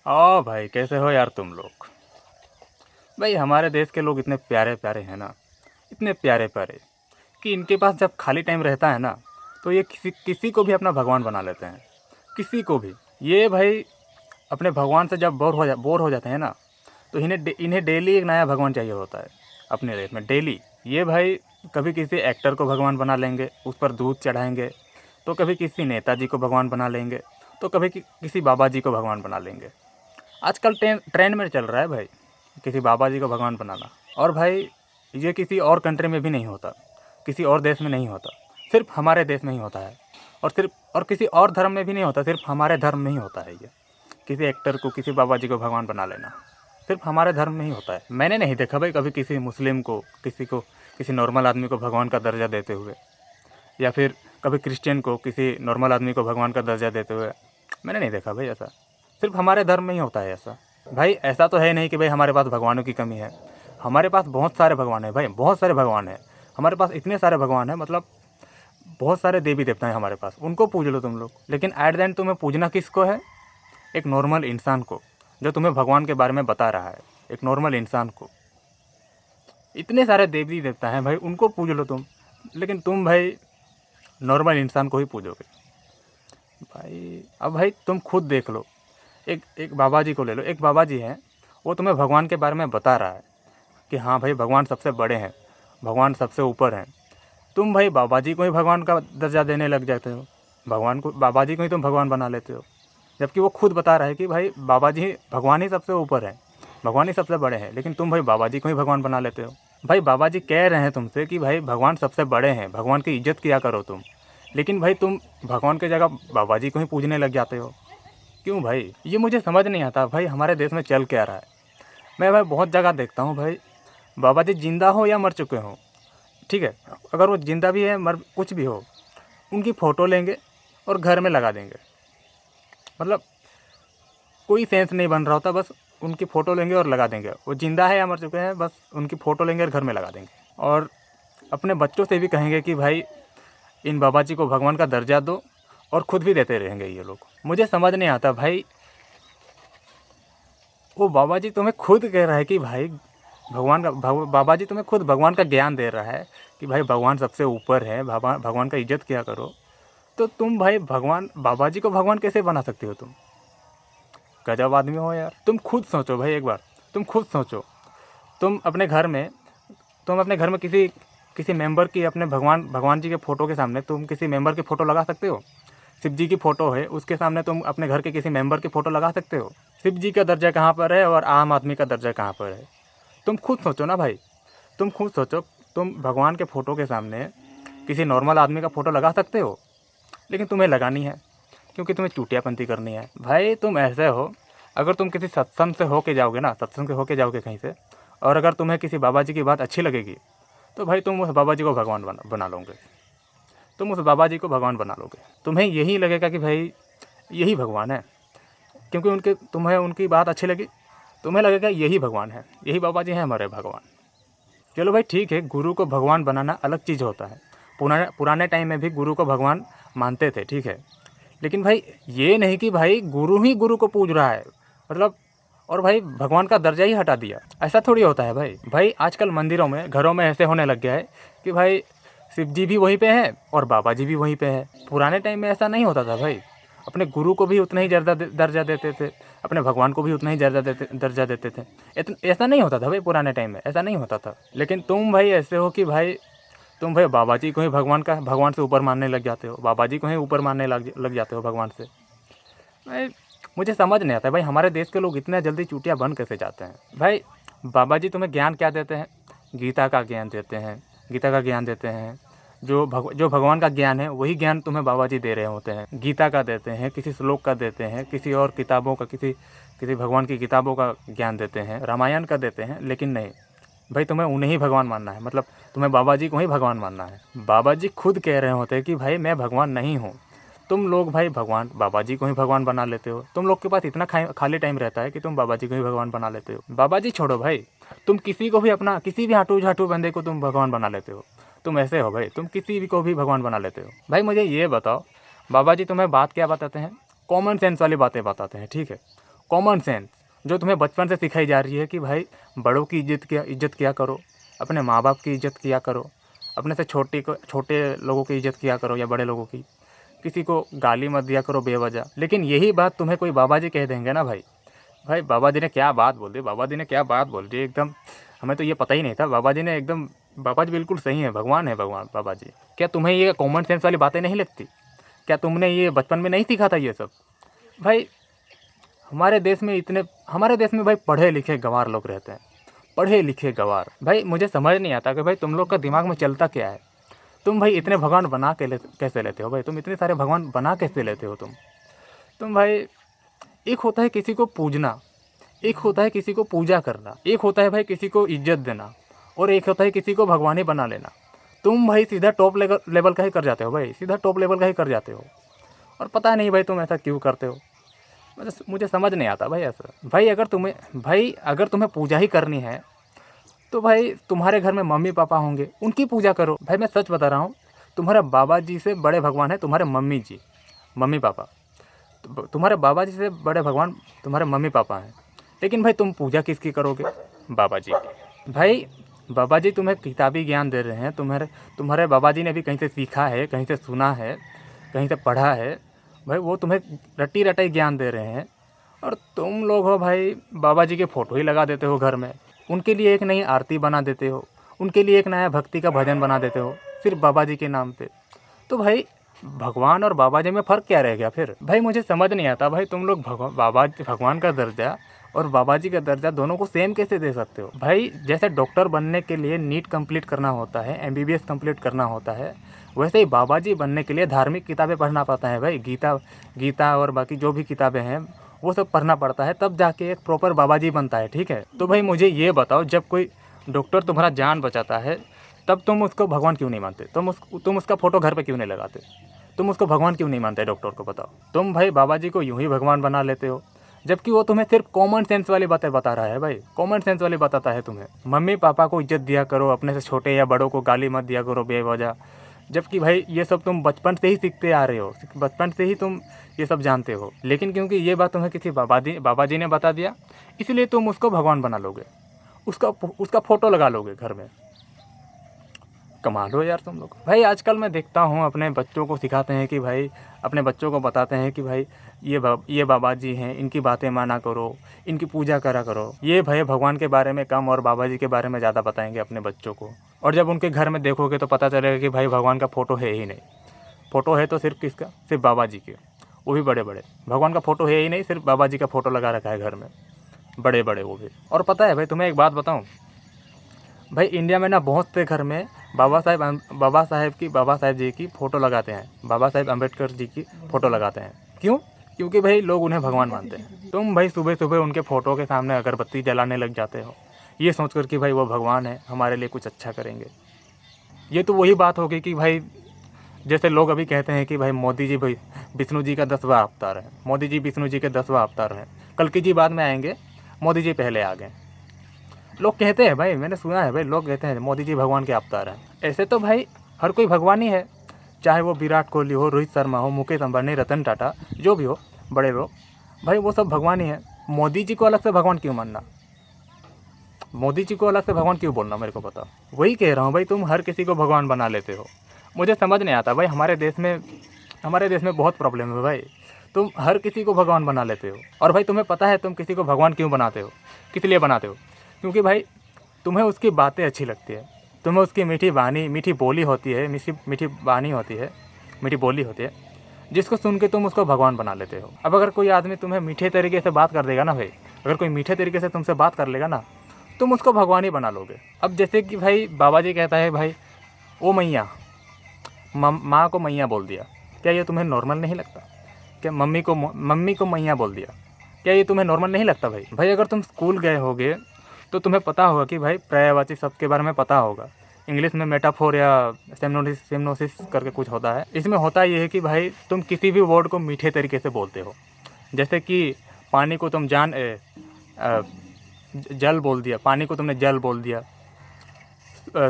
ओ भाई, कैसे हो यार तुम लोग। भाई हमारे देश के लोग इतने प्यारे प्यारे हैं ना, इतने प्यारे प्यारे कि इनके पास जब खाली टाइम रहता है ना, तो ये किसी किसी को भी अपना भगवान बना लेते हैं। किसी को भी। ये भाई अपने भगवान से जब बोर हो जाते हैं ना, तो इन्हें डेली एक नया भगवान चाहिए होता है अपने लाइफ में, डेली। ये भाई कभी किसी एक्टर को भगवान बना लेंगे, उस पर दूध चढ़ाएंगे, तो कभी किसी नेताजी को भगवान बना लेंगे, तो कभी किसी बाबा जी को भगवान बना लेंगे। आजकल ट्रेंड में चल रहा है भाई किसी बाबा जी को भगवान बनाना। और भाई ये किसी और कंट्री में भी नहीं होता, किसी और देश में नहीं होता, सिर्फ हमारे देश में ही होता है। और किसी और धर्म में भी नहीं होता, सिर्फ हमारे धर्म में ही होता है ये। किसी एक्टर को, किसी बाबा जी को भगवान बना लेना सिर्फ हमारे धर्म में ही होता है। मैंने नहीं देखा भाई कभी किसी मुस्लिम को, किसी नॉर्मल आदमी को भगवान का दर्जा देते हुए, या फिर कभी क्रिश्चियन को किसी नॉर्मल आदमी को भगवान का दर्जा देते हुए। मैंने नहीं देखा भाई ऐसा। सिर्फ हमारे धर्म में ही होता है ऐसा। भाई ऐसा तो है नहीं कि भाई हमारे पास भगवानों की कमी है। हमारे पास बहुत सारे भगवान हैं भाई, बहुत सारे भगवान हैं हमारे पास। इतने सारे भगवान हैं, मतलब बहुत सारे देवी देवता हैं हमारे पास। उनको पूज लो तुम लोग, लेकिन एट द एंड तुम्हें पूजना किसको है? एक नॉर्मल इंसान को, जो तुम्हें भगवान के बारे में बता रहा है। एक नॉर्मल इंसान को। इतने सारे देवी देवता हैं भाई, उनको पूज लो तुम, लेकिन तुम भाई नॉर्मल इंसान को ही पूजोगे भाई। अब भाई तुम खुद देख लो, एक एक बाबा जी को ले लो। एक बाबा जी हैं, वो तुम्हें भगवान के बारे में बता रहा है कि हाँ भाई भगवान सबसे बड़े हैं, भगवान सबसे ऊपर हैं। तुम भाई बाबा जी को ही भगवान का दर्जा देने लग जाते हो। भगवान को, बाबा जी को ही तुम भगवान बना लेते हो, जबकि वो खुद बता रहा है कि भाई बाबा जी, भगवान ही सबसे ऊपर है, भगवान ही सबसे बड़े हैं। लेकिन तुम भाई बाबा जी को ही भगवान बना लेते हो। भाई बाबा जी कह रहे हैं तुमसे कि भाई भगवान सबसे बड़े हैं, भगवान की इज्जत किया करो तुम। लेकिन भाई तुम भगवान की जगह बाबा जी को ही पूजने लग जाते हो। क्यों भाई? ये मुझे समझ नहीं आता भाई हमारे देश में चल क्या रहा है। मैं भाई बहुत जगह देखता हूँ भाई, बाबा जी जिंदा हो या मर चुके हों, ठीक है, अगर वो जिंदा भी है, मर कुछ भी हो, उनकी फ़ोटो लेंगे और घर में लगा देंगे। मतलब कोई सेंस नहीं बन रहा होता, बस उनकी फ़ोटो लेंगे और लगा देंगे। वो जिंदा है या मर चुके हैं, बस उनकी फ़ोटो लेंगे और घर में लगा देंगे। और अपने बच्चों से भी कहेंगे कि भाई इन बाबा जी को भगवान का दर्जा दो, और ख़ुद भी देते रहेंगे ये लोग। मुझे समझ नहीं आता भाई, वो बाबा जी तुम्हें खुद कह रहा है कि भाई बाबा जी तुम्हें खुद भगवान का ज्ञान दे रहा है कि भाई भगवान सबसे ऊपर है, भगवान का इज्जत किया करो। तो तुम भाई बाबा जी को भगवान कैसे बना सकते हो तुम? गजब आदमी हो यार। तुम खुद सोचो भाई, एक बार तुम खुद सोचो। तुम अपने घर में तुम अपने घर में किसी किसी मेंबर की, अपने भगवान जी के फ़ोटो के सामने तुम किसी मेंबर की फ़ोटो लगा सकते हो? शिव जी की फ़ोटो है, उसके सामने तुम अपने घर के किसी मेंबर की फ़ोटो लगा सकते हो? शिव जी का दर्जा कहाँ पर है और आम आदमी का दर्जा कहाँ पर है? तुम खुद सोचो ना भाई, तुम खुद सोचो। तुम भगवान के फ़ोटो के सामने किसी नॉर्मल आदमी का फ़ोटो लगा सकते हो, लेकिन तुम्हें लगानी है क्योंकि तुम्हें चूतियापंती करनी है। भाई तुम ऐसे हो, अगर तुम किसी सत्संग से होके जाओगे ना, सत्संग से होके जाओगे कहीं से, और अगर तुम्हें किसी बाबा जी की बात अच्छी लगेगी, तो भाई तुम उस बाबा जी को भगवान बना लोगे। तुम उस बाबा जी को भगवान बना लोगे। तुम्हें यही लगेगा कि भाई यही भगवान है, क्योंकि तुम्हें उनकी बात अच्छी लगी, तुम्हें लगेगा यही भगवान है, यही बाबा जी हैं हमारे भगवान। चलो भाई ठीक है, गुरु को भगवान बनाना अलग चीज़ होता है। पुराने टाइम में भी गुरु को भगवान मानते थे, ठीक है। लेकिन भाई ये नहीं कि भाई गुरु ही गुरु को पूज रहा है, मतलब, और भाई भगवान का दर्जा ही हटा दिया। ऐसा थोड़ी होता है भाई आजकल मंदिरों में, घरों में ऐसे होने लग गया है कि भाई शिव जी भी वहीं पे हैं और बाबा जी भी वहीं पे है। पुराने टाइम में ऐसा नहीं होता था भाई। अपने गुरु को भी उतना ही दर्जा देते थे, अपने भगवान को भी उतना ही दर्जा देते थे। ऐसा नहीं होता था भाई, पुराने टाइम में ऐसा नहीं होता था। लेकिन तुम भाई ऐसे हो कि भाई तुम भाई बाबा जी को ही भगवान से ऊपर मानने लग जाते हो, बाबा जी को ही ऊपर मानने लग जाते हो भगवान से। भाई मुझे समझ नहीं आता भाई हमारे देश के लोग इतने जल्दी चूतिया बन कैसे जाते हैं। भाई बाबा जी तुम्हें ज्ञान क्या देते हैं? गीता का ज्ञान देते हैं, गीता का ज्ञान देते हैं। जो भगवान का ज्ञान है वही ज्ञान तुम्हें बाबा जी दे रहे होते हैं। गीता का देते हैं, किसी श्लोक का देते हैं, किसी और किताबों का, किसी भगवान की किताबों का ज्ञान देते हैं, रामायण का देते हैं। लेकिन नहीं भाई, तुम्हें उन्हें ही भगवान मानना है, मतलब तुम्हें बाबा जी को ही भगवान मानना है। बाबा जी खुद कह रहे होते हैं कि भाई मैं भगवान नहीं हूँ। तुम लोग भाई बाबा जी को ही भगवान बना लेते हो। तुम लोग के पास इतना खाली टाइम रहता है कि तुम बाबा जी को ही भगवान बना लेते हो। बाबा जी छोड़ो भाई, तुम किसी को भी अपना, किसी भी हाटू झाटू बंदे को तुम भगवान बना लेते हो। तुम ऐसे हो भाई, तुम किसी भी को भी भगवान बना लेते हो। भाई मुझे ये बताओ, बाबा जी तुम्हें बात क्या बताते हैं? कॉमन सेंस वाली बातें बताते हैं, ठीक है। कॉमन सेंस जो तुम्हें बचपन से सिखाई जा रही है कि भाई बड़ों की इज्जत किया करो, अपने माँ बाप की इज्जत किया करो, अपने से छोटे लोगों की इज्जत किया करो या बड़े लोगों की, किसी को गाली मत दिया करो बेवजह। लेकिन यही बात तुम्हें कोई बाबा जी कह देंगे ना भाई, भाई बाबा जी ने क्या बात बोल दी, बाबा जी ने क्या बात बोल दी एकदम, हमें तो ये पता ही नहीं था। बाबा जी ने एकदम, बाबा जी बिल्कुल सही है, भगवान है भगवान बाबा जी। क्या तुम्हें ये कॉमन सेंस वाली बातें नहीं लगती? क्या तुमने ये बचपन में नहीं सीखा था ये सब? भाई हमारे देश में भाई पढ़े लिखे गंवार लोग रहते हैं, पढ़े लिखे गंवार। भाई मुझे समझ नहीं आता कि भाई तुम लोग का दिमाग में चलता क्या है। तुम भाई इतने भगवान बना के कैसे लेते हो भाई? तुम इतने सारे भगवान बना कैसे लेते हो तुम भाई? एक होता है किसी को पूजना, एक होता है किसी को पूजा करना, एक होता है भाई किसी को इज्जत देना, और एक होता है किसी को भगवान ही बना लेना। तुम भाई सीधा टॉप लेवल का ही कर जाते हो भाई, सीधा टॉप लेवल का ही कर जाते हो। और पता नहीं भाई तुम ऐसा क्यों करते हो, मुझे समझ नहीं आता भाई ऐसा। भाई अगर तुम्हें पूजा ही करनी है तो भाई तुम्हारे घर में मम्मी पापा होंगे, उनकी पूजा करो। भाई मैं सच बता रहा हूँ, तुम्हारे बाबा जी से बड़े भगवान है तुम्हारे मम्मी जी, मम्मी पापा। तुम्हारे बाबा जी से बड़े भगवान तुम्हारे मम्मी पापा हैं। लेकिन भाई तुम पूजा किसकी करोगे? बाबा जी की। भाई बाबा जी तुम्हें किताबी ज्ञान दे रहे हैं, तुम्हारे बाबा जी ने भी कहीं से सीखा है, कहीं से सुना है, कहीं से पढ़ा है। भाई वो तुम्हें रट्टी रटाई ज्ञान दे रहे हैं, और तुम लोग हो भाई बाबा जी के फ़ोटो ही लगा देते हो घर में, उनके लिए एक नई आरती बना देते हो, उनके लिए एक नया भक्ति का भजन बना देते हो सिर्फ बाबा जी के नाम पे। तो भाई भगवान और बाबा जी में फ़र्क क्या रह गया फिर? भाई मुझे समझ नहीं आता भाई, तुम लोग भगवान का दर्जा और बाबा जी का दर्जा दोनों को सेम कैसे दे सकते हो? भाई जैसे डॉक्टर बनने के लिए नीट कंप्लीट करना होता है, MBBS कंप्लीट करना होता है, वैसे ही बाबा जी बनने के लिए धार्मिक किताबें पढ़ना पड़ता है भाई। गीता और बाकी जो भी किताबें हैं वो सब पढ़ना पड़ता है, तब जाके एक प्रॉपर बाबा जी बनता है, ठीक है? तो भाई मुझे ये बताओ, जब कोई डॉक्टर तुम्हारा जान बचाता है तब तुम उसको भगवान क्यों नहीं मानते? तुम उसका फ़ोटो घर पे क्यों नहीं लगाते? तुम उसको भगवान क्यों नहीं मानते डॉक्टर को? बताओ। तुम भाई बाबा जी को यूं ही भगवान बना लेते हो, जबकि वो तुम्हें सिर्फ कॉमन सेंस वाली बातें बता रहा है भाई, कॉमन सेंस वाली बताता है तुम्हें। मम्मी पापा को इज्जत दिया करो, अपने से छोटे या बड़ों को गाली मत दिया करो बेवजह। जबकि भाई ये सब तुम बचपन से ही सीखते आ रहे हो, बचपन से ही तुम ये सब जानते हो। लेकिन क्योंकि ये बात तुम्हें किसी बाबा जी ने बता दिया, इसलिए तुम उसको भगवान बना लोगे, उसका फ़ोटो लगा लोगे घर में। कमाल हो यार तुम लोग। भाई आजकल मैं देखता हूँ अपने बच्चों को सिखाते हैं कि भाई, अपने बच्चों को बताते हैं कि भाई ये बाबा जी हैं, इनकी बातें माना करो, इनकी पूजा करा करो। ये भाई भगवान के बारे में कम और बाबा जी के बारे में ज़्यादा बताएंगे अपने बच्चों को। और जब उनके घर में देखोगे तो पता चलेगा कि भाई भगवान का फ़ोटो है ही नहीं। फ़ोटो है तो सिर्फ किसका? सिर्फ बाबा जी के, वो भी बड़े बड़े। भगवान का फ़ोटो है ही नहीं, सिर्फ बाबा जी का फ़ोटो लगा रखा है घर में, बड़े बड़े वो भी। और पता है भाई तुम्हें एक बात बताऊँ, भाई इंडिया में ना बहुत से घर में बाबा साहेब जी की फ़ोटो लगाते हैं, बाबा साहेब अम्बेडकर जी की फ़ोटो लगाते हैं। क्यों? क्योंकि भाई लोग उन्हें भगवान मानते हैं। तुम भाई सुबह सुबह उनके फ़ोटो के सामने अगरबत्ती जलाने लग जाते हो, ये सोचकर कि भाई वो भगवान है, हमारे लिए कुछ अच्छा करेंगे। ये तो वही बात होगी कि भाई जैसे लोग अभी कहते हैं कि भाई मोदी जी भाई विष्णु जी का 10वां अवतार है, मोदी जी विष्णु जी के 10वां अवतार हैं, कल्कि जी बाद में आएंगे, मोदी जी पहले आ गए। लोग कहते हैं भाई, मैंने सुना है भाई, लोग कहते हैं मोदी जी भगवान के अवतार हैं। ऐसे तो भाई हर कोई भगवान ही है, चाहे वो विराट कोहली हो, रोहित शर्मा हो, मुकेश अंबानी, रतन टाटा, जो भी हो बड़े लोग, भाई वो सब भगवान ही है। मोदी जी को अलग से भगवान क्यों मानना? मोदी जी को अलग से भगवान क्यों बोलना, मेरे को बताओ। वही कह रहा हूँ भाई, तुम हर किसी को भगवान बना लेते हो। मुझे समझ नहीं आता भाई, हमारे देश में बहुत प्रॉब्लम है भाई। तुम हर किसी को भगवान बना लेते हो। और भाई तुम्हें पता है तुम किसी को भगवान क्यों बनाते हो, किस लिए बनाते हो? क्योंकि भाई तुम्हें उसकी बातें अच्छी लगती है, तुम्हें उसकी मीठी वाणी, मीठी बोली होती है, मीठी वाणी होती है, मीठी बोली होती है, जिसको सुन के तुम उसको भगवान बना लेते हो। अब अगर कोई आदमी तुम्हें मीठे तरीके से बात कर देगा ना भाई, अगर कोई मीठे तरीके से तुमसे बात कर लेगा ना, तुम उसको भगवान ही बना लोगे। अब जैसे कि भाई बाबा जी कहता है भाई ओ मैया, माँ को मैया बोल दिया, क्या ये तुम्हें नॉर्मल नहीं लगता? क्या मम्मी को मैया बोल दिया, क्या ये तुम्हें नॉर्मल नहीं लगता? भाई अगर तुम स्कूल गए होगे तो तुम्हें पता होगा कि भाई पर्यायवाची शब्द के बारे में पता होगा। इंग्लिश में मेटाफोर या सेमनोसिस करके कुछ होता है। इसमें होता ये है कि भाई तुम किसी भी वर्ड को मीठे तरीके से बोलते हो। जैसे कि पानी को तुम जल बोल दिया, पानी को तुमने जल बोल दिया,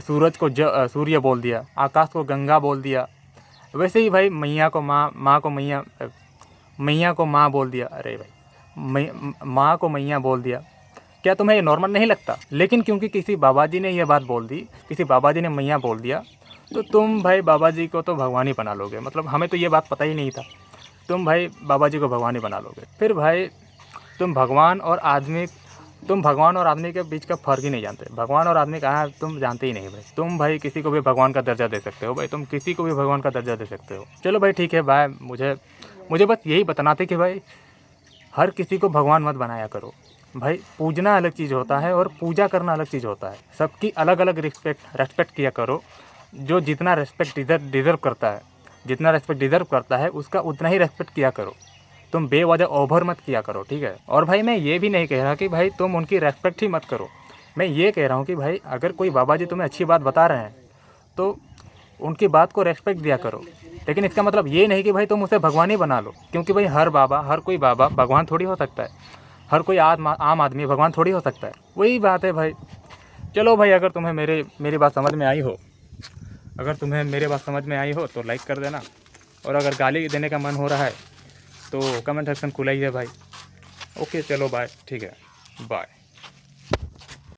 सूरज को सूर्य बोल दिया, आकाश को गंगा बोल दिया। वैसे ही भाई मैया को माँ, माँ को मैया को माँ बोल दिया। अरे भाई माँ को मैया बोल दिया, क्या तुम्हें ये नॉर्मल नहीं लगता? लेकिन क्योंकि किसी बाबा जी ने ये बात बोल दी, किसी बाबा जी ने मैया बोल दिया, तो तुम भाई बाबा जी को तो भगवान ही बना लोगे। मतलब हमें तो ये बात पता ही नहीं था, तुम भाई बाबा जी को भगवान ही बना लोगे। फिर भाई तुम भगवान और आदमी के बीच का फ़र्क ही नहीं जानते। भगवान और आदमी कहाँ है तुम जानते ही नहीं भाई। तुम भाई किसी को भी भगवान का दर्जा दे सकते हो भाई, तुम किसी को भी भगवान का दर्जा दे सकते हो। चलो भाई ठीक है भाई, मुझे बस यही बताना था कि भाई हर किसी को भगवान मत बनाया करो भाई। पूजना अलग चीज़ होता है और पूजा करना अलग चीज़ होता है। सबकी अलग अलग रेस्पेक्ट किया करो। जो जितना रेस्पेक्ट डिज़र्व करता है उसका उतना ही रेस्पेक्ट किया करो। तुम बेवजह ओवर मत किया करो, ठीक है। और भाई मैं ये भी नहीं कह रहा कि भाई तुम उनकी रेस्पेक्ट ही मत करो। मैं ये कह रहा हूँ कि भाई अगर कोई बाबा जी तुम्हें अच्छी बात बता रहे हैं तो उनकी बात को रेस्पेक्ट दिया करो। लेकिन इसका मतलब ये नहीं कि भाई तुम उसे भगवान ही बना लो, क्योंकि भाई हर कोई बाबा भगवान थोड़ी हो सकता है। हर कोई आम आदमी भगवान थोड़ी हो सकता है। वही बात है भाई। चलो भाई, अगर तुम्हें मेरी बात समझ में आई हो तो लाइक कर देना, और अगर गाली देने का मन हो रहा है तो कमेंट सेक्शन खुला ही है भाई। ओके चलो बाय, ठीक है, बाय।